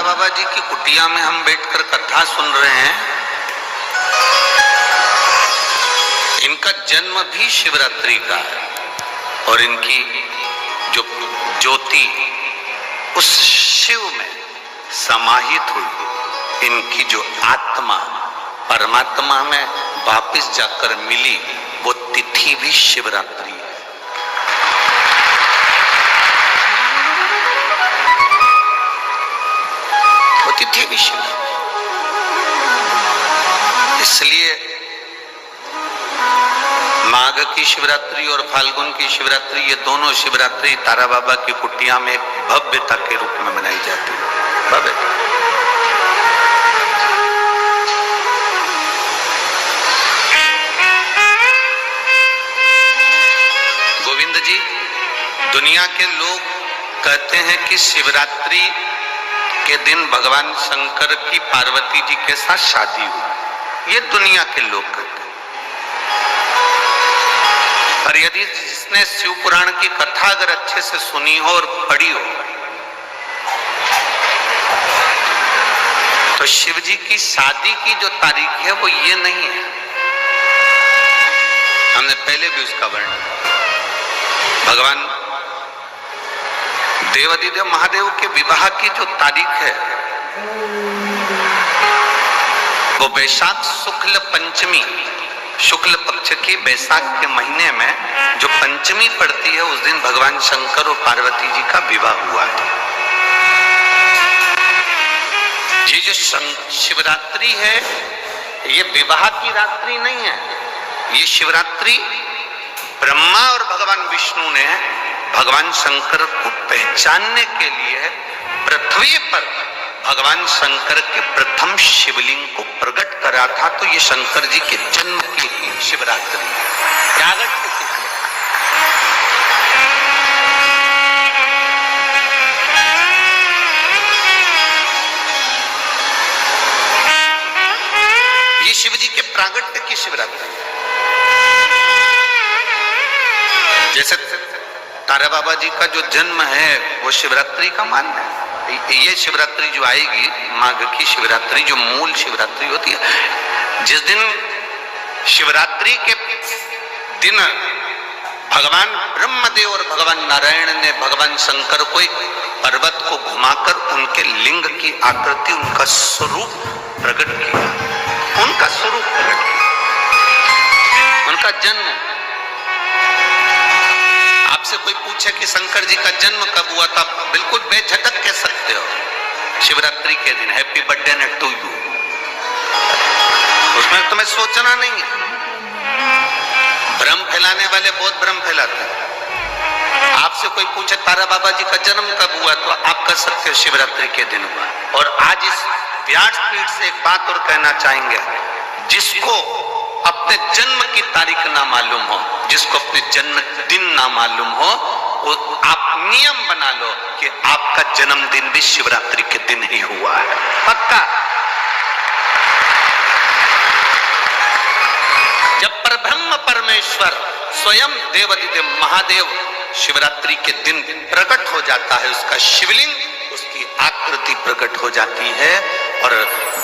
बाबा जी की कुटिया में हम बैठकर कथा सुन रहे हैं। इनका जन्म भी शिवरात्रि का है और इनकी जो ज्योति उस शिव में समाहित हुई, इनकी जो आत्मा परमात्मा में वापस जाकर मिली, वो तिथि भी शिवरात्रि है। वो तिथि भी शिवरात्रि, इसलिए माघ की शिवरात्रि और फाल्गुन की शिवरात्रि, ये दोनों शिवरात्रि तारा बाबा की कुटिया में एक भव्यता के रूप में मनाई जाती है। भव्यता। गोविंद जी, दुनिया के लोग कहते हैं कि शिवरात्रि के दिन भगवान शंकर की पार्वती जी के साथ शादी हुई, ये दुनिया के लोग कहते हैं। पर यदि जिसने शिव पुराण की कथा अगर अच्छे से सुनी हो और पढ़ी हो, तो शिव जी की शादी की जो तारीख है वो ये नहीं है। हमने पहले भी उसका वर्णन, भगवान देवाधिदेव महादेव के विवाह की जो तारीख है वो वैशाख शुक्ल पंचमी, शुक्ल पक्ष की वैशाख के महीने में जो पंचमी पड़ती है, उस दिन भगवान शंकर और पार्वती जी का विवाह हुआ है। ये जो शिवरात्रि है, ये विवाह की रात्रि नहीं है। ये शिवरात्रि ब्रह्मा और भगवान विष्णु ने भगवान शंकर को पहचानने के लिए पृथ्वी पर भगवान शंकर के प्रथम शिवलिंग को प्रकट करा था। तो ये शंकर जी के जन्म की शिवरात्रि प्रागट की तिथि। ये शिव जी के प्रागट्य की शिवरात्रि। जैसे तारा बाबा जी का जो जन्म है वो शिवरात्रि का मान्य है। ये शिवरात्रि जो आएगी, माघ की शिवरात्रि, जो मूल शिवरात्रि होती है, जिस दिन शिवरात्रि के दिन भगवान ब्रह्मदेव और भगवान नारायण ने भगवान शंकर को एक पर्वत को घुमाकर उनके लिंग की आकृति, उनका स्वरूप प्रकट किया। उनका स्वरूप प्रकट किया, उनका जन्म। आपसे कोई पूछे कि शंकर जी का जन्म कब हुआ था, बिल्कुल बेझटक कह सकते हो, शिवरात्रि के दिन, हैप्पी बर्थडे टू यू। उसमें तुम्हें सोचना नहीं है। भ्रम फैलाने वाले बहुत भ्रम फैलाते हैं। आपसे कोई पूछे तारा बाबा जी का जन्म कब हुआ, तो आप कह सकते हो शिवरात्रि के दिन हुआ। और आज इस व्यासपीठ से एक बात और कहना चाहेंगे, जिसको अपने जन्म की तारीख ना मालूम हो, जिसको अपने जन्म दिन ना मालूम हो, वो आप नियम बना लो कि आपका जन्मदिन भी शिवरात्रि के दिन ही हुआ है, पक्का। जब परब्रह्म परमेश्वर स्वयं देवाधिदेव महादेव शिवरात्रि के दिन प्रकट हो जाता है, उसका शिवलिंग, उसकी आकृति प्रकट हो जाती है। और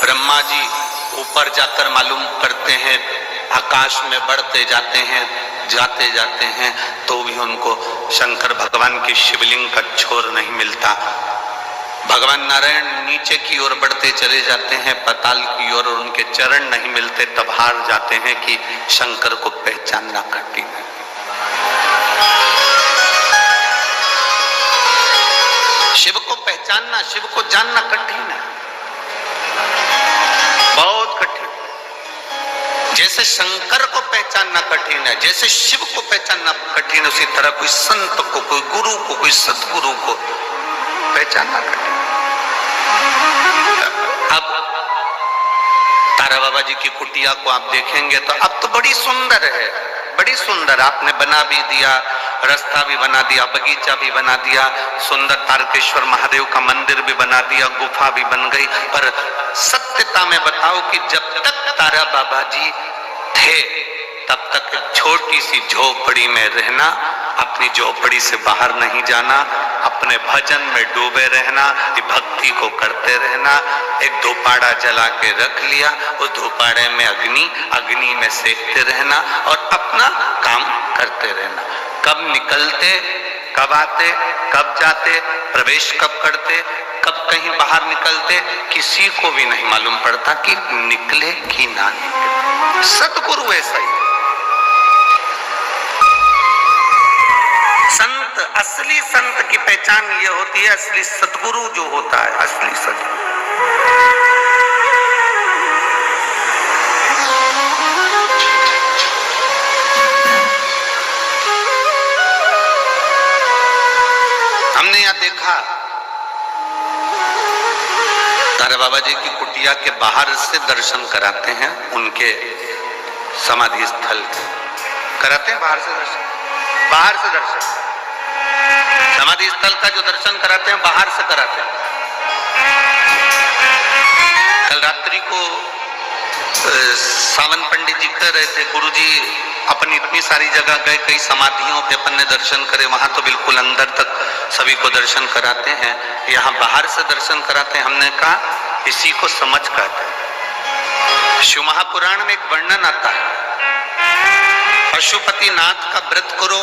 ब्रह्मा जी ऊपर जाकर मालूम करते हैं, आकाश में बढ़ते जाते हैं, जाते जाते हैं, तो भी उनको शंकर भगवान के शिवलिंग का छोर नहीं मिलता। भगवान नारायण नीचे की ओर बढ़ते चले जाते हैं, पाताल की ओर, और उनके चरण नहीं मिलते, तब हार जाते हैं कि शंकर को पहचानना कठिन है। शिव को पहचानना, शिव को जानना कठिन है, बहुत कठिन। जैसे शंकर को पहचानना कठिन है, जैसे शिव को पहचानना कठिन, उसी तरह कोई संत को, कोई गुरु को, कोई सतगुरु को पहचानना कठिन। अब तारा बाबा जी की कुटिया को आप देखेंगे तो अब तो बड़ी सुंदर है, बड़ी सुंदर। आपने बना भी दिया, रास्ता भी बना दिया, बगीचा भी बना दिया, सुंदर तारकेश्वर महादेव का मंदिर भी बना दिया, गुफा भी बन गई। पर सत्यता में बताओ कि जब तक तारा बाबा जी थे तब तक एक छोटी सी झोपड़ी में रहना, अपनी झोपड़ी से बाहर नहीं जाना, अपने भजन में डूबे रहना, भक्ति को करते रहना। एक धूपाड़ा जला के रख लिया, उस धूपाड़े में अग्नि में सेकते रहना और अपना काम करते रहना। कब निकलते, कब आते, कब जाते, प्रवेश कब करते, कब कहीं बाहर निकलते, किसी को भी नहीं मालूम पड़ता कि निकले कि ना निकले। सतगुरु ऐसा ही। संत, असली संत की पहचान ये होती है, असली सतगुरु जो होता है, असली सतगुरु। हमने यहां देखा तारा बाबा जी की कुटिया के बाहर से दर्शन कराते हैं, उनके समाधि स्थल कराते हैं, बाहर से दर्शन समाधि स्थल का जो दर्शन कराते हैं बाहर से कराते हैं। कल रात्रि को सावन पंडित जी कह रहे थे, गुरुजी अपन इतनी सारी जगह गए, कई समाधियों पे अपन ने दर्शन करे, वहां तो बिल्कुल अंदर तक सभी को दर्शन कराते हैं, यहाँ बाहर से दर्शन कराते हैं। हमने कहा इसी को समझ कहते हैं। शिव महापुराण में एक वर्णन आता है, पशुपति नाथ का व्रत करो,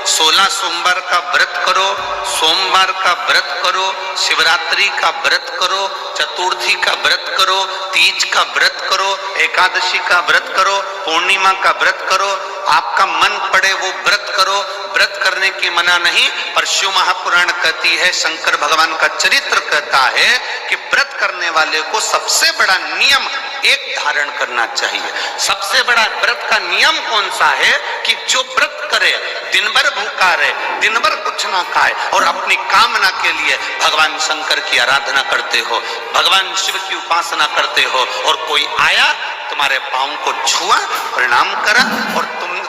16 सोमवार का व्रत करो, सोमवार का व्रत करो, शिवरात्रि का व्रत करो, चतुर्थी का व्रत करो, तीज का व्रत करो, एकादशी का व्रत करो, पूर्णिमा का व्रत करो, आपका मन पड़े वो व्रत करो। व्रत करने की मना नहीं, पर शिव महापुराण कहती है, शंकर भगवान का चरित्र कहता है कि व्रत करने वाले को सबसे बड़ा नियम एक धारण करना चाहिए। सबसे बड़ा व्रत का नियम कौन सा है कि जो व्रत करे, दिन भर भूखा रहे, दिन भर कुछ ना खाए और अपनी कामना के लिए भगवान शंकर की आराधना करते हो, भगवान शिव की उपासना करते हो, और कोई आया तुम्हारे पांव को छुआ, प्रणाम करा, और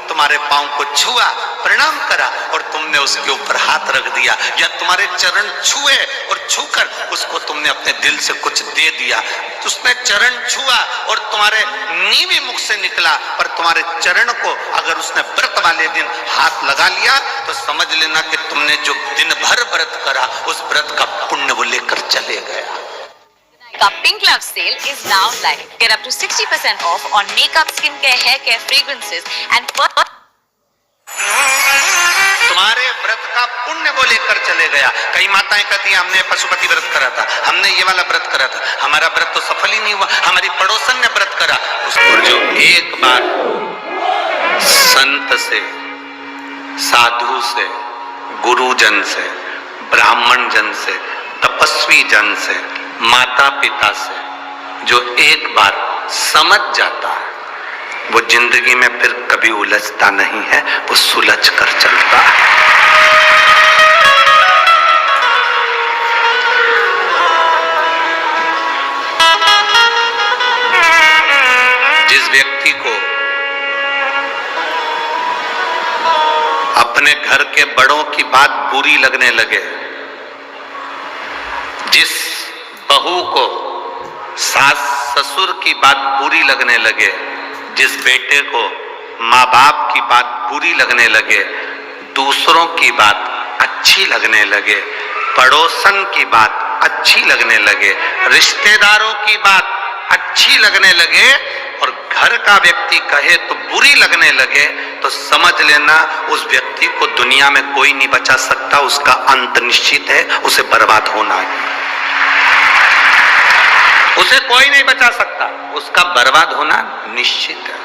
तुम्हारे पांव को छुआ, प्रणाम करा, और तुमने उसके ऊपर हाथ रख दिया, या तुम्हारे चरण छुए और छूकर उसको तुमने अपने दिल से कुछ दे दिया, उसने चरण छुआ और तुम्हारे नीवी मुख से निकला, पर तुम्हारे चरण को अगर उसने व्रत वाले दिन हाथ लगा लिया तो समझ लेना कि तुमने जो दिन भर व्रत करा उस व्रत का पुण्य वो लेकर चले गया। The Pink Love sale is now live. Get up to 60% off on makeup, skincare, hair care, fragrances and तुम्हारे व्रत का पुण्य वो लेकर चले गया। कई माताएं कहती हैं हमने पशुपति व्रत करा था, हमने ये वाला व्रत करा था, हमारा व्रत तो सफल ही नहीं हुआ, हमारी पड़ोसन ने व्रत करा। उसको जो एक बार संत से, साधु से, गुरुजन से, ब्राह्मण जन से, तपस्वी जन से, माता पिता से जो एक बार समझ जाता है, वो जिंदगी में फिर कभी उलझता नहीं है, वो सुलझ कर चलता है। जिस व्यक्ति को अपने घर के बड़ों की बात बुरी लगने लगे, जिस बहू को सास ससुर की बात बुरी लगने लगे, जिस बेटे को माँ बाप की बात बुरी लगने लगे, दूसरों की बात अच्छी लगने लगे, पड़ोसन की बात अच्छी लगने लगे, रिश्तेदारों की बात अच्छी लगने लगे, और घर का व्यक्ति कहे तो बुरी लगने लगे, तो समझ लेना उस व्यक्ति को दुनिया में कोई नहीं बचा सकता, उसका अंत निश्चित है, उसे बर्बाद होना है, उसे कोई नहीं बचा सकता, उसका बर्बाद होना निश्चित है।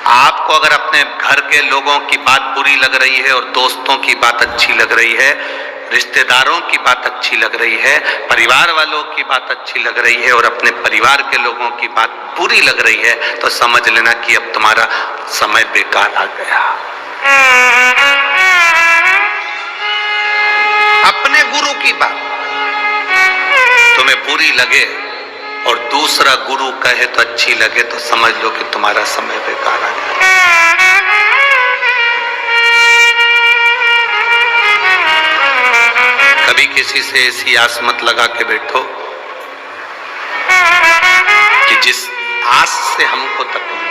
आपको अगर अपने घर के लोगों की बात बुरी लग रही है और दोस्तों की बात अच्छी लग रही है, रिश्तेदारों की बात अच्छी लग रही है, परिवार वालों की बात अच्छी लग रही है और अपने परिवार के लोगों की बात बुरी लग रही है, तो समझ लेना कि अब तुम्हारा समय बेकार आ गया। अपने गुरु की बात तुम्हें बुरी लगे और दूसरा गुरु कहे तो अच्छी लगे, तो समझ लो कि तुम्हारा समय बेकार आ गया। कभी किसी से ऐसी आस मत लगा के बैठो कि जिस आस से हमको तकलीफ,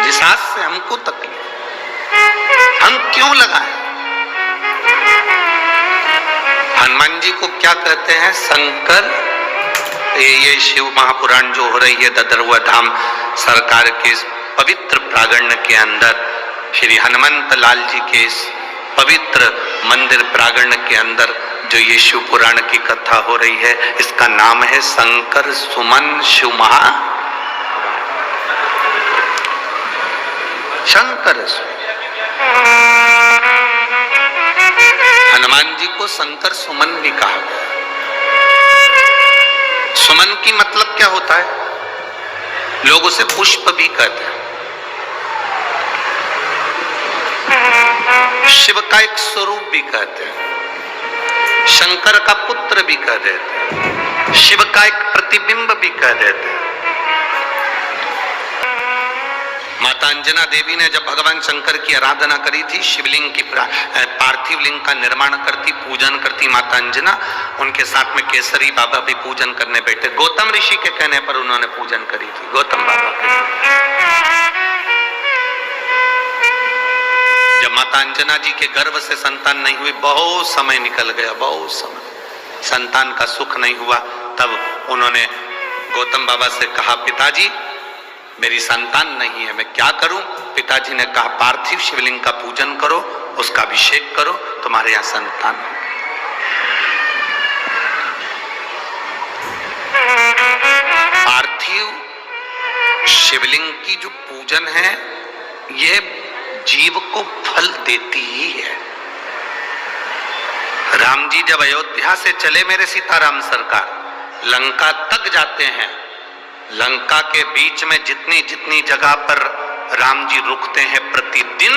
जिस हाथ से हमको तकलीफ, हम क्यों लगाएं? हनुमान जी को क्या कहते हैं? शंकर। ये शिव महापुराण जो हो रही है ददरुआ धाम सरकार के पवित्र प्रांगण के अंदर, श्री हनुमंत लाल जी के इस पवित्र मंदिर प्रांगण के अंदर जो ये शिव पुराण की कथा हो रही है, इसका नाम है शंकर सुमन शिव महा। शंकर हनुमान जी को शंकर सुमन भी कहा गया। सुमन की मतलब क्या होता है? लोग उसे पुष्प भी कहते हैं। शिव का एक स्वरूप भी कहते हैं, शंकर का पुत्र भी कह देते हैं, शिव का एक प्रतिबिंब भी कह देते हैं। माता अंजना देवी ने जब भगवान शंकर की आराधना करी थी, शिवलिंग की पार्थिव लिंग का निर्माण करती, पूजन करती माता अंजना, उनके साथ में केसरी बाबा भी पूजन करने बैठे। गौतम ऋषि के कहने पर उन्होंने पूजन करी थी, गौतम बाबा के। जब माता अंजना जी के गर्भ से संतान नहीं हुई, बहुत समय निकल गया, बहुत समय संतान का सुख नहीं हुआ, तब उन्होंने गौतम बाबा से कहा, पिताजी मेरी संतान नहीं है, मैं क्या करूं? पिताजी ने कहा, पार्थिव शिवलिंग का पूजन करो, उसका अभिषेक करो, तुम्हारे यहां संतान हो। पार्थिव शिवलिंग की जो पूजन है, यह जीव को फल देती ही है। राम जी जब अयोध्या से चले, मेरे सीताराम सरकार, लंका तक जाते हैं, लंका के बीच में जितनी जितनी जगह पर राम जी रुकते हैं प्रतिदिन,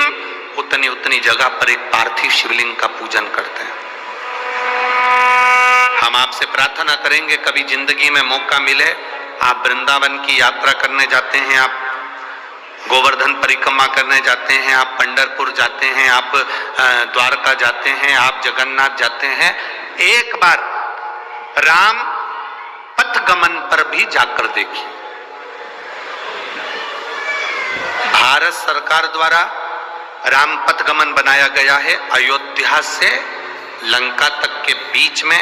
उतनी उतनी जगह पर एक पार्थिव शिवलिंग का पूजन करते हैं। हम आपसे प्रार्थना करेंगे, कभी जिंदगी में मौका मिले, आप वृंदावन की यात्रा करने जाते हैं, आप गोवर्धन परिक्रमा करने जाते हैं, आप पंढरपुर जाते हैं, आप द्वारका जाते हैं, आप जगन्नाथ जाते हैं, एक बार राम पथ गमन पर भी जाकर देखिए। भारत सरकार द्वारा राम पथ गमन बनाया गया है। अयोध्या से लंका तक के बीच में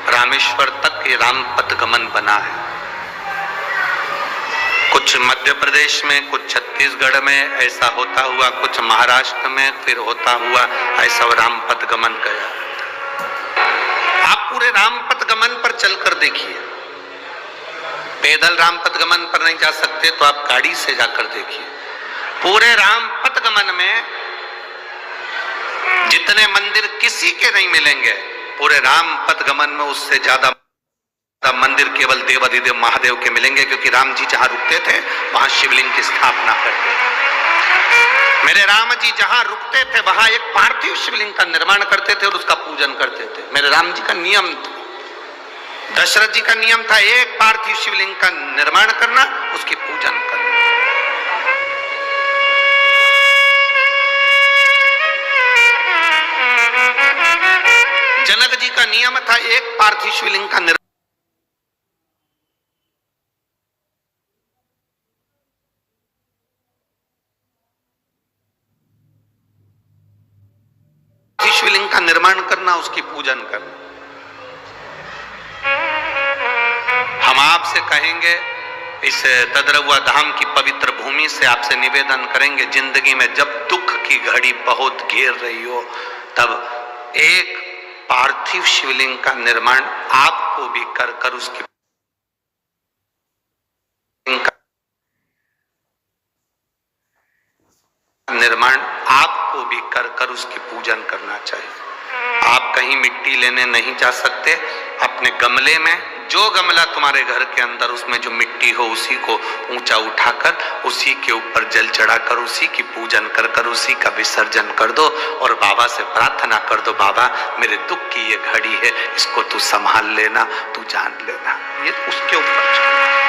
रामेश्वर तक ये राम पथ गमन बना है। कुछ मध्य प्रदेश में, कुछ छत्तीसगढ़ में ऐसा होता हुआ, कुछ महाराष्ट्र में फिर होता हुआ ऐसा राम पथ गमन गया। आप पूरे राम पथ गमन पर चलकर देखिए। पैदल राम पथ गमन पर नहीं जा सकते तो आप गाड़ी से जाकर देखिए। पूरे राम पथ गमन में जितने मंदिर किसी के नहीं मिलेंगे, पूरे राम पथ गमन में उससे ज्यादा मंदिर केवल देवाधिदेव महादेव के मिलेंगे, क्योंकि राम जी जहां रुकते थे वहां शिवलिंग की स्थापना करते थे। मेरे राम जी जहां रुकते थे वहां एक पार्थिव शिवलिंग का निर्माण करते थे और उसका पूजन करते थे। मेरे राम जी का नियम था, दशरथ जी का नियम था, एक पार्थिव शिवलिंग का निर्माण करना, उसकी पूजन करना। जनक जी का नियम था, एक पार्थिव शिवलिंग का शिवलिंग का निर्माण करना, उसकी पूजन करना। हम आपसे कहेंगे, इस ददरुआ धाम की पवित्र भूमि से आपसे निवेदन करेंगे, जिंदगी में जब दुख की घड़ी बहुत घेर रही हो, तब एक पार्थिव शिवलिंग का निर्माण आपको भी कर उसकी निर्माण आपको भी कर उसकी पूजन करना चाहिए। आप कहीं मिट्टी लेने नहीं जा सकते, अपने गमले में, जो गमला तुम्हारे घर के अंदर उसमें जो मिट्टी हो उसी को ऊंचा उठाकर उसी के ऊपर जल चढ़ाकर उसी की पूजन कर उसी का विसर्जन कर दो और बाबा से प्रार्थना कर दो, बाबा मेरे दुख की ये घड़ी है, इसको तू संभाल लेना, तू जान लेना। ये उसके ऊपर